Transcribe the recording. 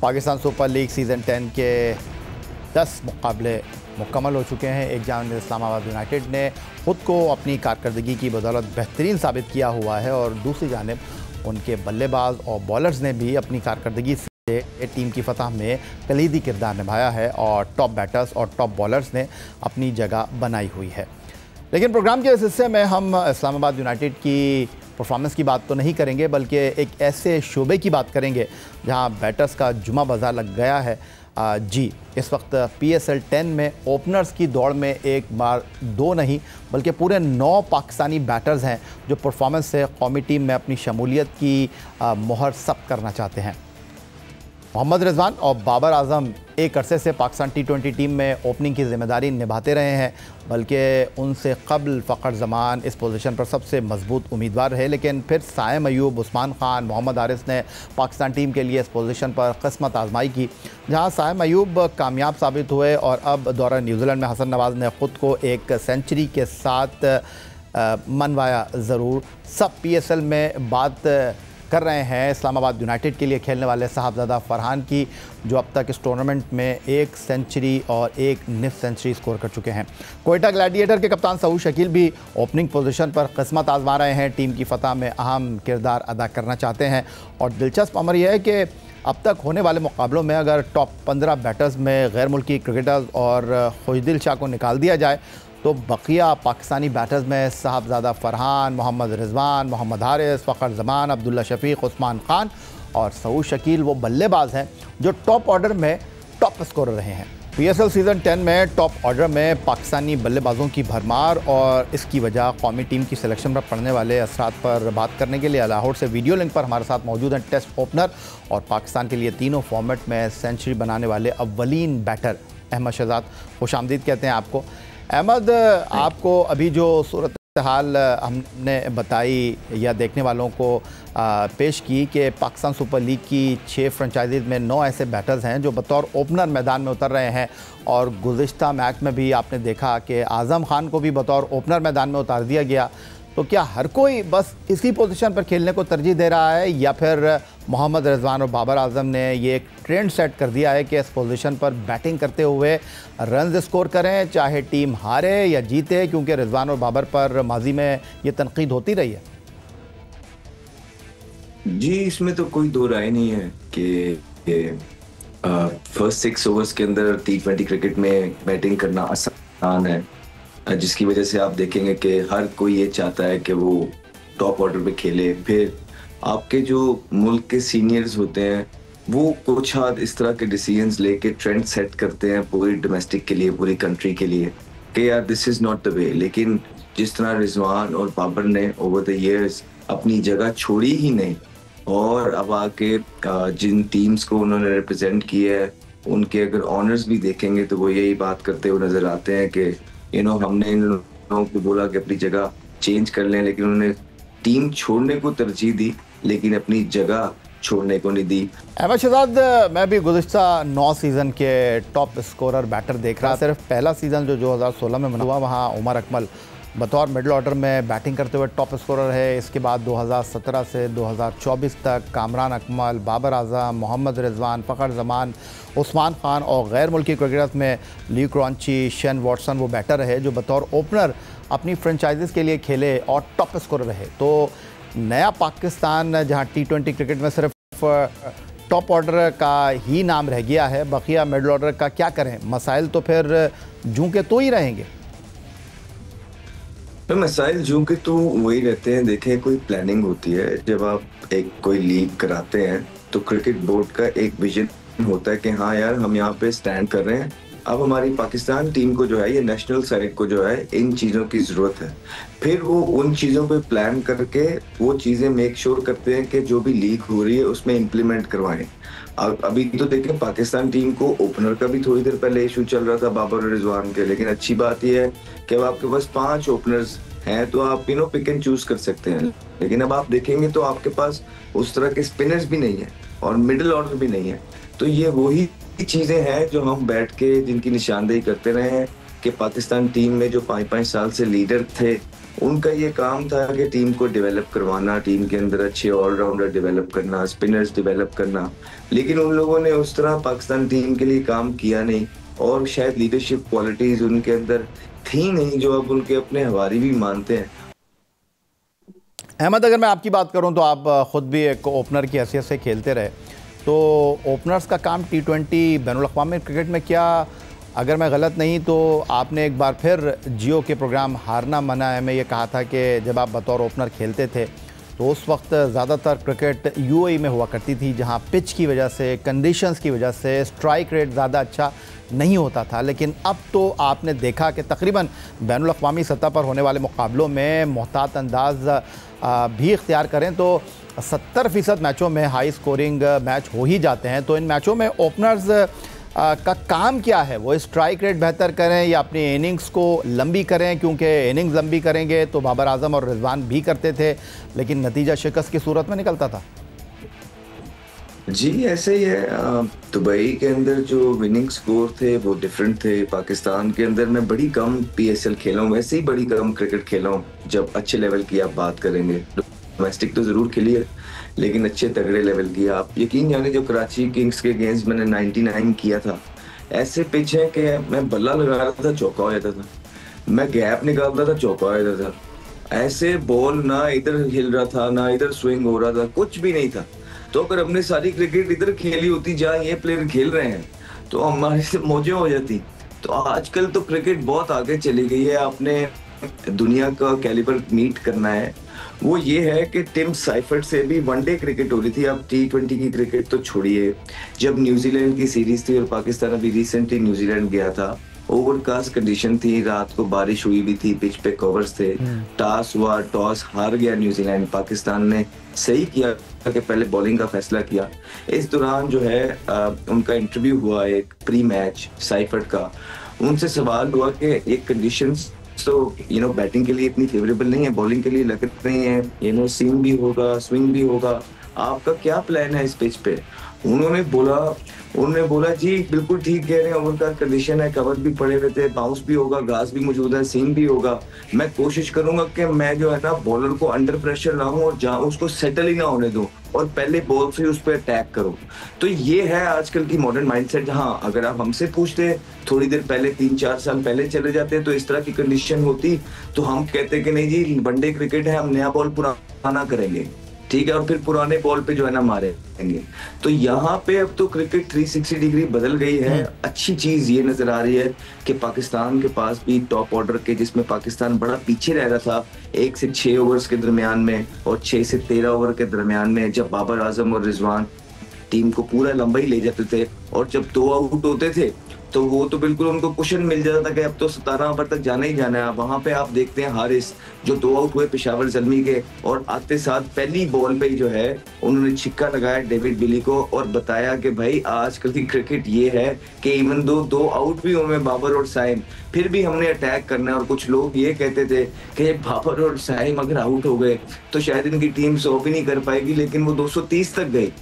Pakistan super league season 10 के 10 मुकाबले मुकम्मल हो चुके हैं। एक जानिब इस्लामाबाद यूनाइटेड ने ख़ुद को अपनी कारकर्दगी की बदौलत बेहतरीन साबित किया हुआ है और दूसरी जानिब उनके बल्लेबाज और बॉलर्स ने भी अपनी कारकर्दगी से टीम की फतह में कलीदी किरदार निभाया है और टॉप बैटर्स और टॉप बॉलर्स ने अपनी जगह बनाई हुई है। लेकिन प्रोग्राम के इस हिस्से में हम इस्लामाबाद यूनाइटेड की परफॉर्मेंस की बात तो नहीं करेंगे, बल्कि एक ऐसे शोबे की बात करेंगे जहां बैटर्स का जुमा बाजार लग गया है। जी, इस वक्त PSL 10 में ओपनर्स की दौड़ में एक बार दो नहीं बल्कि पूरे 9 पाकिस्तानी बैटर्स हैं जो परफॉर्मेंस से कौमी टीम में अपनी शमूलियत की मोहर सब्त करना चाहते हैं। मोहम्मद रिजवान और बाबर आजम एक अरसे से पाकिस्तान T20 टीम में ओपनिंग की जिम्मेदारी निभाते रहे हैं, बल्कि उनसे कबल फ़खर ज़मान इस पोजीशन पर सबसे मजबूत उम्मीदवार रहे। लेकिन फिर साइम अयूब, उस्मान खान, मोहम्मद हारिस ने पाकिस्तान टीम के लिए इस पोजीशन पर किस्मत आजमाई की, जहां साइम अयूब कामयाब साबित हुए और अब दौरा न्यूजीलैंड में हसन नवाज़ ने ख़ुद को एक सेंचुरी के साथ मनवाया। ज़रूर सब PSL में बात कर रहे हैं इस्लामाबाद यूनाइटेड के लिए खेलने वाले साहबजादा फरहान की, जो अब तक इस टूर्नामेंट में 1 सेंचुरी और 1 निफ सेंचुरी स्कोर कर चुके हैं। कोयटा ग्लैडिएटर के कप्तान सऊद शकील भी ओपनिंग पोजीशन पर किस्मत आजमा रहे हैं, टीम की फतह में अहम किरदार अदा करना चाहते हैं। और दिलचस्प अमर यह है कि अब तक होने वाले मुकाबलों में अगर टॉप 15 बैटर्स में गैर मुल्की क्रिकेटर्स और खुशदिल शाह को निकाल दिया जाए तो बकिया पाकिस्तानी बैटर्स में साहबजादा फरहान, मोहम्मद रिजवान, मोहम्मद हारिस, फ़खर ज़मान, अब्दुल्ला शफीक, उस्मान खान और सऊद शकील वो बल्लेबाज हैं जो टॉप ऑर्डर में टॉप स्कोरर रहे हैं। PSL सीज़न 10 में टॉप ऑर्डर में पाकिस्तानी बल्लेबाजों की भरमार और इसकी वजह कौमी टीम की सिलेक्शन पर पड़ने वाले असरात पर बात करने के लिए लाहौर से वीडियो लिंक पर हमारे साथ मौजूद हैं टेस्ट ओपनर और पाकिस्तान के लिए तीनों फॉर्मेट में सेंचुरी बनाने वाले अव्वलीन बैटर अहमद शहजाद। खुशामदीद कहते हैं आपको। अहमद, आपको अभी जो सूरत हाल हमने बताई या देखने वालों को पेश की कि पाकिस्तान सुपर लीग की 6 फ्रेंचाइजीज़ में 9 ऐसे बैटर्स हैं जो बतौर ओपनर मैदान में उतर रहे हैं और गुज़िश्ता मैच में भी आपने देखा कि आज़म खान को भी बतौर ओपनर मैदान में उतार दिया गया। तो क्या हर कोई बस इसी पोजीशन पर खेलने को तरजीह दे रहा है या फिर मोहम्मद रिजवान और बाबर आजम ने ये एक ट्रेंड सेट कर दिया है कि इस पोजीशन पर बैटिंग करते हुए रन स्कोर करें चाहे टीम हारे या जीते, क्योंकि रिजवान और बाबर पर माजी में ये तनकीद होती रही है? जी, इसमें तो कोई दो राय नहीं है कि फर्स्ट 6 ओवर्स के अंदर T20 क्रिकेट में बैटिंग करना आसान है, जिसकी वजह से आप देखेंगे कि हर कोई ये चाहता है कि वो टॉप ऑर्डर पे खेले। फिर आपके जो मुल्क के सीनियर्स होते हैं वो कुछ हद इस तरह के डिसीजंस लेके ट्रेंड सेट करते हैं पूरी डोमेस्टिक के लिए, पूरी कंट्री के लिए कि यार this is not the way. लेकिन जिस तरह रिजवान और बाबर ने ओवर द ईयर्स अपनी जगह छोड़ी ही नहीं और अब आके जिन टीम्स को उन्होंने रिप्रेजेंट किया है उनके अगर ऑनर्स भी देखेंगे तो वो यही बात करते हुए नजर आते हैं कि हमने इन लोगों को बोला कि अपनी जगह चेंज कर लें, लेकिन उन्होंने टीम छोड़ने को तरजीह दी लेकिन अपनी जगह छोड़ने को नहीं दी। अहमद शहजाद, मैं भी गुज़िश्ता 9 सीज़न के टॉप स्कोरर बैटर देख रहा। सिर्फ पहला सीज़न जो 2016 में मना हुआ वहाँ उमर अकमल बतौर मिडल ऑर्डर में बैटिंग करते हुए टॉप स्कोरर है। इसके बाद 2017 से 2024 तक कामरान अकमल, बाबर आजम, मोहम्मद रिजवान, फ़खर ज़मान, उस्मान खान और गैर मुल्की क्रिकेटर्स में ली क्रॉन्ची, शेन वॉटसन वो बैटर रहे जो बतौर ओपनर अपनी फ्रेंचाइजीज़ के लिए खेले और टॉप स्कोरर रहे। तो नया पाकिस्तान जहाँ T20 क्रिकेट में सिर्फ टॉप ऑर्डर का ही नाम रह गया है, बकिया मिडल ऑर्डर का क्या करें? मसाइल तो फिर जूं के तो ही रहेंगे। तो मसाइल जो कि तो वही रहते हैं। देखें, कोई प्लानिंग होती है जब आप एक कोई लीग कराते हैं तो क्रिकेट बोर्ड का एक विजन होता है कि हाँ यार हम यहाँ पे स्टैंड कर रहे हैं। अब हमारी पाकिस्तान टीम को जो है ये नेशनल साइड को जो है इन चीज़ों की ज़रूरत है। फिर वो उन चीज़ों पे प्लान करके वो चीज़ें मेक श्योर करते हैं कि जो भी लीग हो रही है उसमें इम्प्लीमेंट करवाएं। अभी तो देखें पाकिस्तान टीम को ओपनर का भी थोड़ी देर पहले इशू चल रहा था बाबर और रिजवान के, लेकिन अच्छी बात यह है कि अब आपके पास 5 ओपनर्स हैं तो आप पिक एंड चूज कर सकते हैं। लेकिन अब आप देखेंगे तो आपके पास उस तरह के स्पिनर्स भी नहीं है और मिडिल ऑर्डर भी नहीं है। तो ये वही चीजें हैं जो हम बैठ के जिनकी निशानदेही करते रहे हैं कि पाकिस्तान टीम में जो 5-5 साल से लीडर थे, उनका ये काम था कि टीम को डेवलप करवाना, टीम के अंदर अच्छे ऑलराउंडर डेवलप करना, स्पिनर्स डेवलप करना। लेकिन उन लोगों ने उस तरह पाकिस्तान टीम के लिए काम किया नहीं, और शायद लीडरशिप क्वालिटीज उनके अंदर थी नहीं जो अब उनके अपने हवारी भी मानते हैं। अहमद, अगर मैं आपकी बात करूं तो आप ख़ुद भी एक ओपनर की हैसियत से खेलते रहे, तो ओपनर्स का काम T20 बैनुल-अक़वामी क्रिकेट में क्या, अगर मैं गलत नहीं तो आपने एक बार फिर जियो के प्रोग्राम हारना मना है में ये कहा था कि जब आप बतौर ओपनर खेलते थे तो उस वक्त ज़्यादातर क्रिकेट UAE में हुआ करती थी, जहां पिच की वजह से, कंडीशंस की वजह से स्ट्राइक रेट ज़्यादा अच्छा नहीं होता था। लेकिन अब तो आपने देखा कि तकरीबन बैनुल-अक़वामी सतह पर होने वाले मुकाबलों में मोहतात अंदाज़ भी इख्तियार करें तो 70% मैचों में हाई स्कोरिंग मैच हो ही जाते हैं। तो इन मैचों में ओपनर्स का काम क्या है? वो स्ट्राइक रेट बेहतर करें या अपनी इनिंग्स को लंबी करें? क्योंकि इनिंग्स लंबी करेंगे तो बाबर आजम और रिजवान भी करते थे, लेकिन नतीजा शिकस्त की सूरत में निकलता था। जी ऐसे ही है। दुबई के अंदर जो विनिंग स्कोर थे वो डिफरेंट थे। पाकिस्तान के अंदर मैं बड़ी कम PSL खेला हूँ, वैसे ही बड़ी कम क्रिकेट खेला हूँ। जब अच्छे लेवल की आप बात करेंगे, डोमेस्टिक तो ज़रूर खेली है लेकिन अच्छे तगड़े लेवल की। आप यकीन जाने जो कराची किंग्स के अगेंस्ट मैंने 99 किया था, ऐसे पिच है कि मैं बल्ला लगा रहा था चौका हो जाता था, मैं गैप निकालता था चौका हो जाता था। ऐसे बॉल ना इधर हिल रहा था ना इधर स्विंग हो रहा था, कुछ भी नहीं था। तो अगर हमने सारी क्रिकेट इधर खेली होती जहाँ ये प्लेयर खेल रहे हैं तो हमारे से मौजें हो जाती। तो आजकल तो क्रिकेट बहुत आगे चली गई है। आपने दुनिया का कैलिबर मीट करना है, वो ये है कि टिम साइफर्ट से भी वनडे क्रिकेट हो रही थी। अब T20 की क्रिकेट तो छोड़िए। जब न्यूजीलैंड की सीरीज थी और पाकिस्तान अभी रिसेंटली न्यूजीलैंड गया था, ओवरकास्ट कंडीशन थी, रात को बारिश हुई भी थी, पिच पे कवर्स थे, टॉस हुआ, टॉस हार गया न्यूजीलैंड। पाकिस्तान ने सही किया कि पहले बॉलिंग का फैसला किया। इस दौरान जो है उनका इंटरव्यू हुआ एक प्री मैच साइफर्ट का, उनसे सवाल हुआ कि ये कंडीशंस तो बैटिंग के लिए इतनी फेवरेबल नहीं है, बॉलिंग के लिए लग रही है, सीम भी होगा, स्विंग भी होगा, आपका क्या प्लान है इस पिच पे? उन्होंने बोला जी बिल्कुल ठीक कह रहे हैं, ओवर का कंडीशन है, कवर भी पड़े हुए थे, बाउंस भी होगा, घास भी मौजूद है, सीम भी होगा। मैं कोशिश करूंगा कि मैं जो है ना बॉलर को अंडर प्रेशर लाऊं और जहां उसको सेटल ही ना होने दूं और पहले बॉल से उस पर अटैक करूं। तो ये है आजकल की मॉडर्न माइंडसेट। हाँ, अगर आप हमसे पूछते थोड़ी देर पहले, 3-4 साल पहले चले जाते तो इस तरह की कंडीशन होती तो हम कहते कि नहीं जी वनडे क्रिकेट है, हम नया बॉल पुराना करेंगे, ठीक है, और फिर पुराने बॉल पे जो है ना मारेंगे। तो यहाँ पे अब तो क्रिकेट 360 डिग्री बदल गई है। अच्छी चीज ये नजर आ रही है कि पाकिस्तान के पास भी टॉप ऑर्डर के, जिसमें पाकिस्तान बड़ा पीछे रह रहा था 1 से 6 ओवर्स के दरमियान में और 6 से 13 ओवर के दरमियान में, जब बाबर आजम और रिजवान टीम को पूरा लंबाई ले जाते थे और जब 2 आउट होते थे तो वो तो बिल्कुल उनको कुशन मिल जाता था कि अब तो 17 ओवर तक जाना ही जाना है। वहां पे आप देखते हैं हारिस जो 2 आउट हुए पेशावर ज़ल्मी के, और आते साथ पहली बॉल पे जो है उन्होंने छिक्का लगाया डेविड विली को और बताया कि भाई आजकल की क्रिकेट ये है कि इवन दो 2 आउट भी हुए बाबर और साइम, फिर भी हमने अटैक करना है। और कुछ लोग ये कहते थे कि बाबर और साइम अगर आउट हो गए तो शायद इनकी टीम 100 भी नहीं कर पाएगी, लेकिन वो 230 तक गई।